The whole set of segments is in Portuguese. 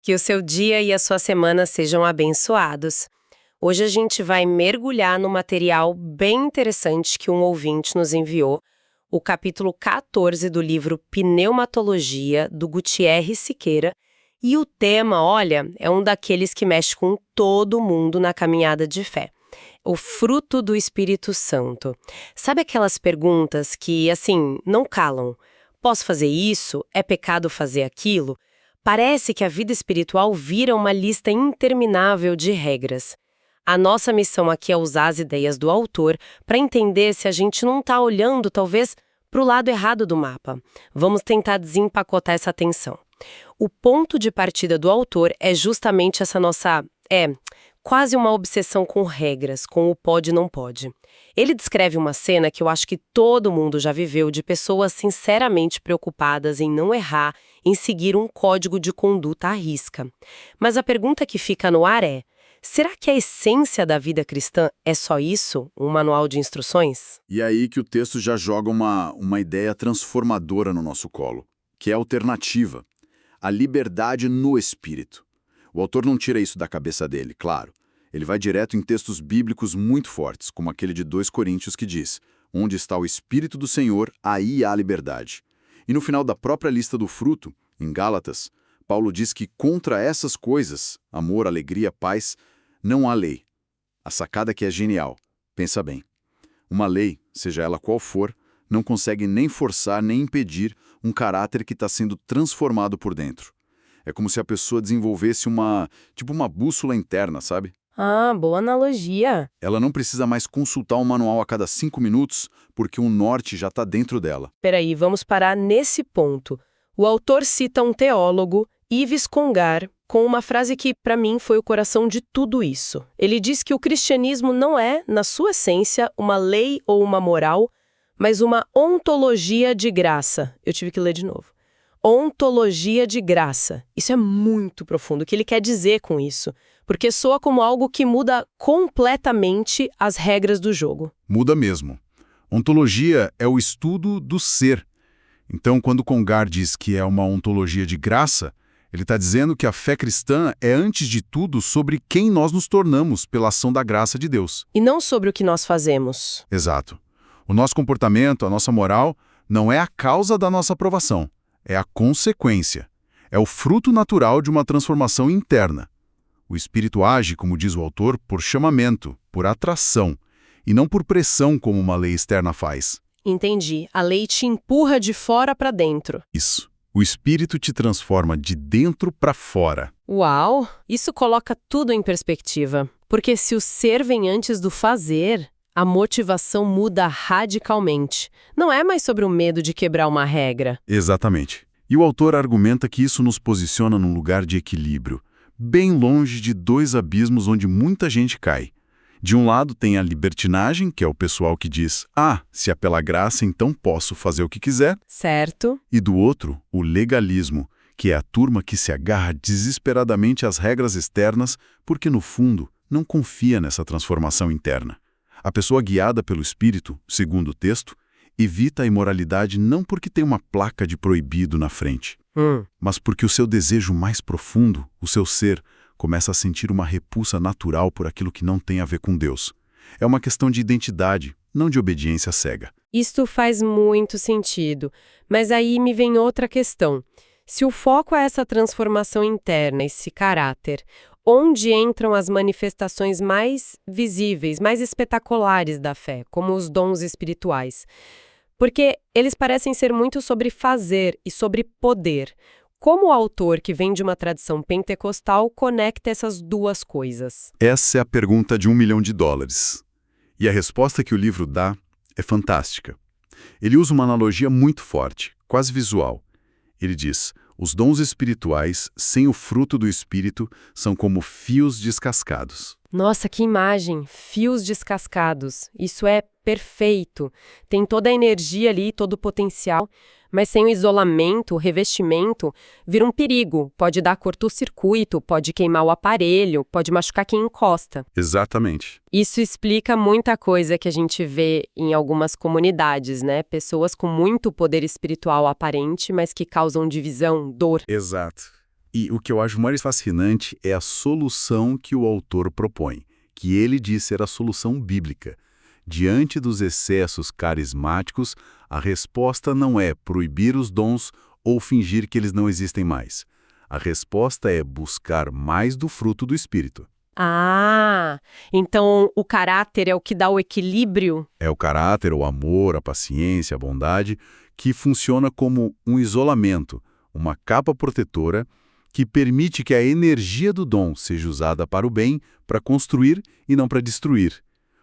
Que o seu dia e a sua semana sejam abençoados. Hoje a gente vai mergulhar no material bem interessante que um ouvinte nos enviou, o capítulo 14 do livro Pneumatologia, do Gutierre Siqueira, e o tema, olha, é um daqueles que mexe com todo mundo na caminhada de fé. O fruto do Espírito Santo. Sabe aquelas perguntas que, assim, não calam? Posso fazer isso? É pecado fazer aquilo? Parece que a vida espiritual vira uma lista interminável de regras. A nossa missão aqui é usar as ideias do autor para entender se a gente não está olhando, talvez, para o lado errado do mapa. Vamos tentar desempacotar essa tensão. O ponto de partida do autor é justamente essa nossa, quase uma obsessão com regras, com o pode e não pode. Ele descreve uma cena que eu acho que todo mundo já viveu de pessoas sinceramente preocupadas em não errar, em seguir um código de conduta à risca. Mas a pergunta que fica no ar é: será que a essência da vida cristã é só isso? Um manual de instruções? E aí que o texto já joga uma ideia transformadora no nosso colo, que é a alternativa, a liberdade no espírito. O autor não tira isso da cabeça dele, claro. Ele vai direto em textos bíblicos muito fortes, como aquele de 2 Coríntios que diz: onde está o Espírito do Senhor, aí há liberdade. E no final da própria lista do fruto, em Gálatas, Paulo diz que contra essas coisas, amor, alegria, paz, não há lei. A sacada aqui é genial. Pensa bem. Uma lei, seja ela qual for, não consegue nem forçar nem impedir um caráter que está sendo transformado por dentro. É como se a pessoa desenvolvesse uma bússola interna, sabe? Ah, boa analogia. Ela não precisa mais consultar um manual a cada 5 minutos, porque o norte já está dentro dela. Peraí, vamos parar nesse ponto. O autor cita um teólogo, Yves Congar, com uma frase que, para mim, foi o coração de tudo isso. Ele diz que o cristianismo não é, na sua essência, uma lei ou uma moral, mas uma ontologia de graça. Eu tive que ler de novo. Ontologia de graça. Isso é muito profundo. O que ele quer dizer com isso? Porque soa como algo que muda completamente as regras do jogo. Muda mesmo. Ontologia é o estudo do ser. Então, quando Congar diz que é uma ontologia de graça, ele está dizendo que a fé cristã é, antes de tudo, sobre quem nós nos tornamos pela ação da graça de Deus. E não sobre o que nós fazemos. Exato. O nosso comportamento, a nossa moral, não é a causa da nossa aprovação. É a consequência. É o fruto natural de uma transformação interna. O Espírito age, como diz o autor, por chamamento, por atração, e não por pressão como uma lei externa faz. Entendi. A lei te empurra de fora para dentro. Isso. O Espírito te transforma de dentro para fora. Uau! Isso coloca tudo em perspectiva. Porque se o ser vem antes do fazer, a motivação muda radicalmente. Não é mais sobre o medo de quebrar uma regra. Exatamente. E o autor argumenta que isso nos posiciona num lugar de equilíbrio, bem longe de 2 abismos onde muita gente cai. De um lado tem a libertinagem, que é o pessoal que diz: se é pela graça, então posso fazer o que quiser. Certo. E do outro, o legalismo, que é a turma que se agarra desesperadamente às regras externas porque, no fundo, não confia nessa transformação interna. A pessoa guiada pelo Espírito, segundo o texto, evita a imoralidade não porque tem uma placa de proibido na frente, mas porque o seu desejo mais profundo, o seu ser, começa a sentir uma repulsa natural por aquilo que não tem a ver com Deus. É uma questão de identidade, não de obediência cega. Isto faz muito sentido. Mas aí me vem outra questão. Se o foco é essa transformação interna, esse caráter, onde entram as manifestações mais visíveis, mais espetaculares da fé, como os dons espirituais? Porque eles parecem ser muito sobre fazer e sobre poder. Como o autor, que vem de uma tradição pentecostal, conecta essas duas coisas? Essa é a pergunta de $1 milhão. E a resposta que o livro dá é fantástica. Ele usa uma analogia muito forte, quase visual. Ele diz: os dons espirituais, sem o fruto do Espírito, são como fios descascados. Nossa, que imagem! Fios descascados. Isso é perfeito. Tem toda a energia ali, todo o potencial, mas sem o isolamento, o revestimento, vira um perigo. Pode dar curto-circuito, pode queimar o aparelho, pode machucar quem encosta. Exatamente. Isso explica muita coisa que a gente vê em algumas comunidades, né? Pessoas com muito poder espiritual aparente, mas que causam divisão, dor. Exato. E o que eu acho mais fascinante é a solução que o autor propõe, que ele diz ser a solução bíblica. Diante dos excessos carismáticos, a resposta não é proibir os dons ou fingir que eles não existem mais. A resposta é buscar mais do fruto do Espírito. Ah, então o caráter é o que dá o equilíbrio? É o caráter, o amor, a paciência, a bondade, que funciona como um isolamento, uma capa protetora que permite que a energia do dom seja usada para o bem, para construir e não para destruir.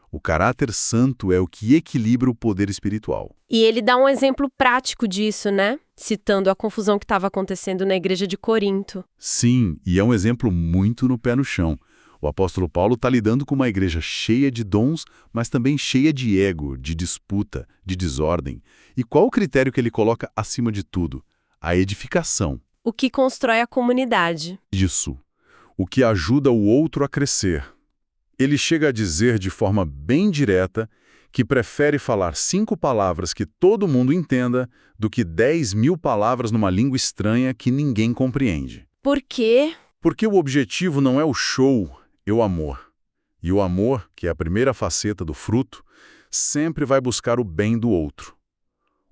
O caráter santo é o que equilibra o poder espiritual. E ele dá um exemplo prático disso, né? Citando a confusão que estava acontecendo na igreja de Corinto. Sim, e é um exemplo muito no pé no chão. O apóstolo Paulo está lidando com uma igreja cheia de dons, mas também cheia de ego, de disputa, de desordem. E qual o critério que ele coloca acima de tudo? A edificação. O que constrói a comunidade. Isso. O que ajuda o outro a crescer. Ele chega a dizer de forma bem direta que prefere falar 5 palavras que todo mundo entenda do que 10.000 palavras numa língua estranha que ninguém compreende. Por quê? Porque o objetivo não é o show, é o amor. E o amor, que é a primeira faceta do fruto, sempre vai buscar o bem do outro.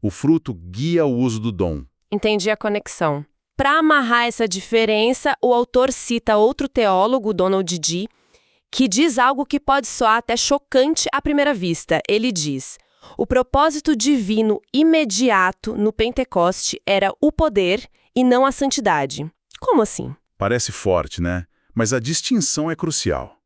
O fruto guia o uso do dom. Entendi a conexão. Para amarrar essa diferença, o autor cita outro teólogo, Donald G., que diz algo que pode soar até chocante à primeira vista. Ele diz: o propósito divino imediato no Pentecoste era o poder e não a santidade. Como assim? Parece forte, né? Mas a distinção é crucial.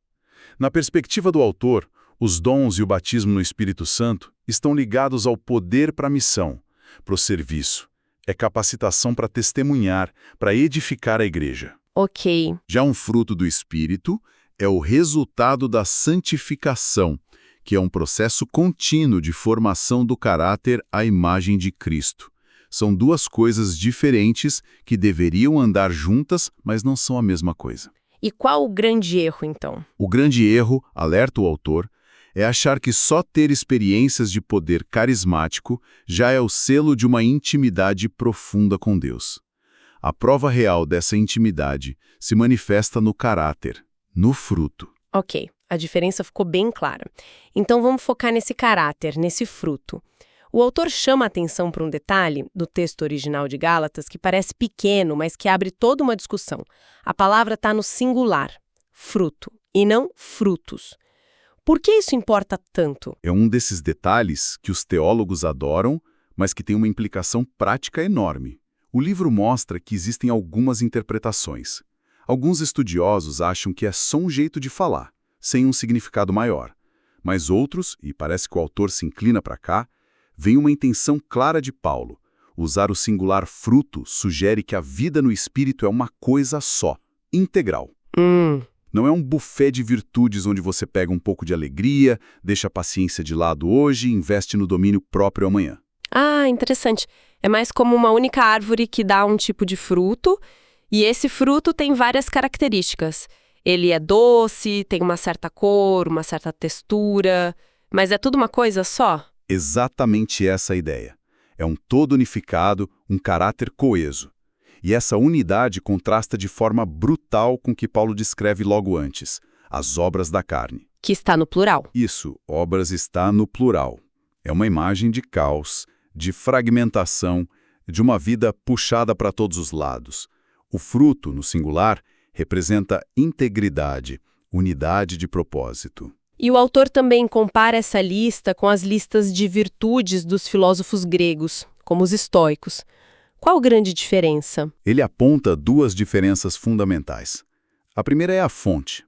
Na perspectiva do autor, os dons e o batismo no Espírito Santo estão ligados ao poder para a missão, para o serviço. É capacitação para testemunhar, para edificar a igreja. Ok. Já um fruto do Espírito é o resultado da santificação, que é um processo contínuo de formação do caráter à imagem de Cristo. São duas coisas diferentes que deveriam andar juntas, mas não são a mesma coisa. E qual o grande erro, então? O grande erro, alerta o autor, é achar que só ter experiências de poder carismático já é o selo de uma intimidade profunda com Deus. A prova real dessa intimidade se manifesta no caráter, no fruto. Ok, a diferença ficou bem clara. Então vamos focar nesse caráter, nesse fruto. O autor chama a atenção para um detalhe do texto original de Gálatas que parece pequeno, mas que abre toda uma discussão. A palavra está no singular, fruto, e não frutos. Por que isso importa tanto? É um desses detalhes que os teólogos adoram, mas que tem uma implicação prática enorme. O livro mostra que existem algumas interpretações. Alguns estudiosos acham que é só um jeito de falar, sem um significado maior. Mas outros, e parece que o autor se inclina para cá, vem uma intenção clara de Paulo. Usar o singular fruto sugere que a vida no Espírito é uma coisa só, integral. Não é um buffet de virtudes onde você pega um pouco de alegria, deixa a paciência de lado hoje e investe no domínio próprio amanhã. Ah, interessante. É mais como uma única árvore que dá um tipo de fruto, e esse fruto tem várias características. Ele é doce, tem uma certa cor, uma certa textura, mas é tudo uma coisa só? Exatamente essa a ideia. É um todo unificado, um caráter coeso. E essa unidade contrasta de forma brutal com o que Paulo descreve logo antes, as obras da carne. Que está no plural. Isso, obras está no plural. É uma imagem de caos, de fragmentação, de uma vida puxada para todos os lados. O fruto, no singular, representa integridade, unidade de propósito. E o autor também compara essa lista com as listas de virtudes dos filósofos gregos, como os estoicos. Qual a grande diferença? Ele aponta duas diferenças fundamentais. A primeira é a fonte.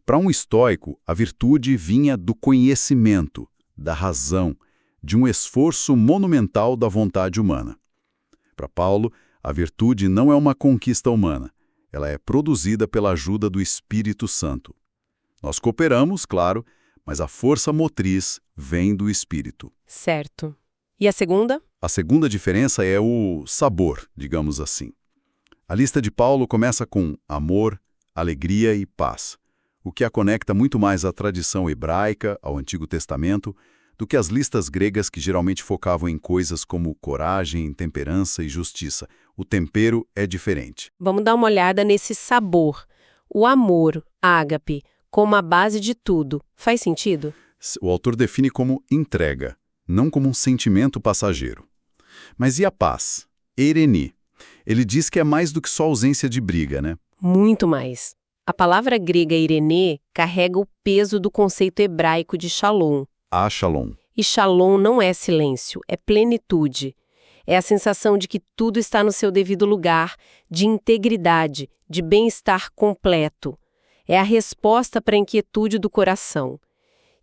Para um estoico, a virtude vinha do conhecimento, da razão, de um esforço monumental da vontade humana. Para Paulo, a virtude não é uma conquista humana. Ela é produzida pela ajuda do Espírito Santo. Nós cooperamos, claro, mas a força motriz vem do Espírito. Certo. E a segunda? A segunda diferença é o sabor, digamos assim. A lista de Paulo começa com amor, alegria e paz, o que a conecta muito mais à tradição hebraica, ao Antigo Testamento, do que as listas gregas que geralmente focavam em coisas como coragem, temperança e justiça, o tempero é diferente. Vamos dar uma olhada nesse sabor. O amor, ágape, como a base de tudo. Faz sentido? O autor define como entrega, não como um sentimento passageiro. Mas e a paz? Eirene. Ele diz que é mais do que só ausência de briga, né? Muito mais. A palavra grega irene carrega o peso do conceito hebraico de shalom. Shalom. E shalom não é silêncio, é plenitude. É a sensação de que tudo está no seu devido lugar, de integridade, de bem-estar completo. É a resposta para a inquietude do coração.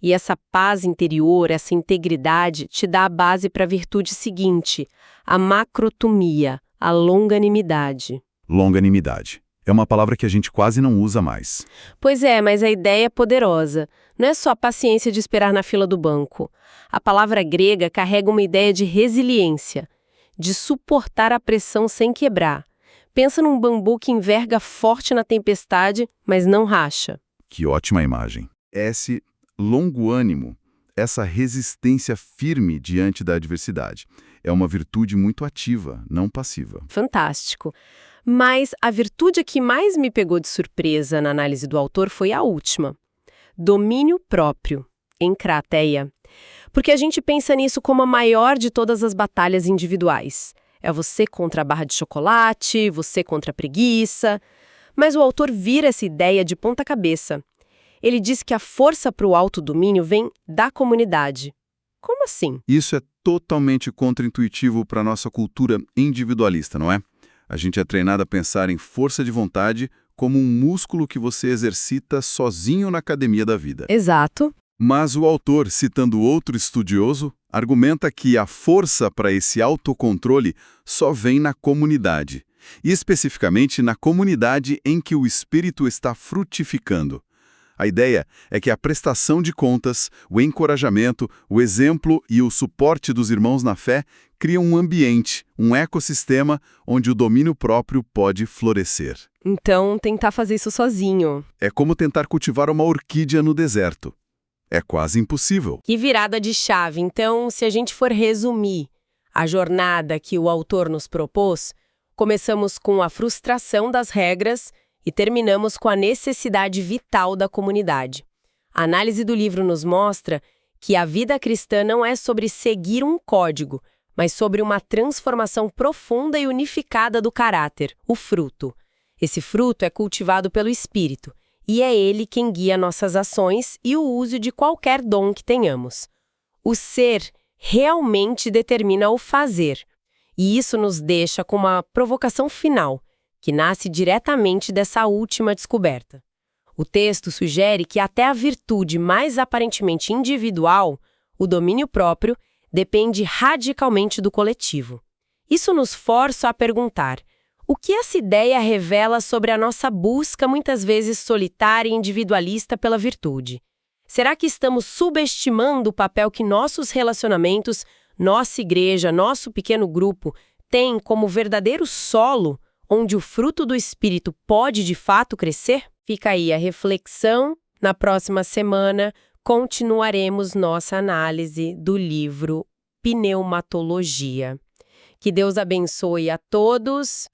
E essa paz interior, essa integridade, te dá a base para a virtude seguinte, a macrotumia, a longanimidade. Longanimidade. É uma palavra que a gente quase não usa mais. Pois é, mas a ideia é poderosa. Não é só a paciência de esperar na fila do banco. A palavra grega carrega uma ideia de resiliência, de suportar a pressão sem quebrar. Pensa num bambu que enverga forte na tempestade, mas não racha. Que ótima imagem. Esse longo-ânimo, essa resistência firme diante da adversidade, é uma virtude muito ativa, não passiva. Fantástico. Mas a virtude que mais me pegou de surpresa na análise do autor foi a última. Domínio próprio, encrateia. Porque a gente pensa nisso como a maior de todas as batalhas individuais. É você contra a barra de chocolate, você contra a preguiça. Mas o autor vira essa ideia de ponta cabeça. Ele diz que a força para o autodomínio vem da comunidade. Como assim? Isso é totalmente contraintuitivo para a nossa cultura individualista, não é? A gente é treinado a pensar em força de vontade como um músculo que você exercita sozinho na academia da vida. Exato. Mas o autor, citando outro estudioso, argumenta que a força para esse autocontrole só vem na comunidade, e especificamente na comunidade em que o espírito está frutificando. A ideia é que a prestação de contas, o encorajamento, o exemplo e o suporte dos irmãos na fé criam um ambiente, um ecossistema onde o domínio próprio pode florescer. Então, tentar fazer isso sozinho. É como tentar cultivar uma orquídea no deserto. É quase impossível. Que virada de chave. Então, se a gente for resumir a jornada que o autor nos propôs, começamos com a frustração das regras e terminamos com a necessidade vital da comunidade. A análise do livro nos mostra que a vida cristã não é sobre seguir um código, mas sobre uma transformação profunda e unificada do caráter, o fruto. Esse fruto é cultivado pelo Espírito, e é ele quem guia nossas ações e o uso de qualquer dom que tenhamos. O ser realmente determina o fazer, e isso nos deixa com uma provocação final, que nasce diretamente dessa última descoberta. O texto sugere que até a virtude mais aparentemente individual, o domínio próprio, depende radicalmente do coletivo. Isso nos força a perguntar: o que essa ideia revela sobre a nossa busca muitas vezes solitária e individualista pela virtude? Será que estamos subestimando o papel que nossos relacionamentos, nossa igreja, nosso pequeno grupo, têm como verdadeiro solo onde o fruto do Espírito pode de fato crescer? Fica aí a reflexão. Na próxima semana, continuaremos nossa análise do livro Pneumatologia. Que Deus abençoe a todos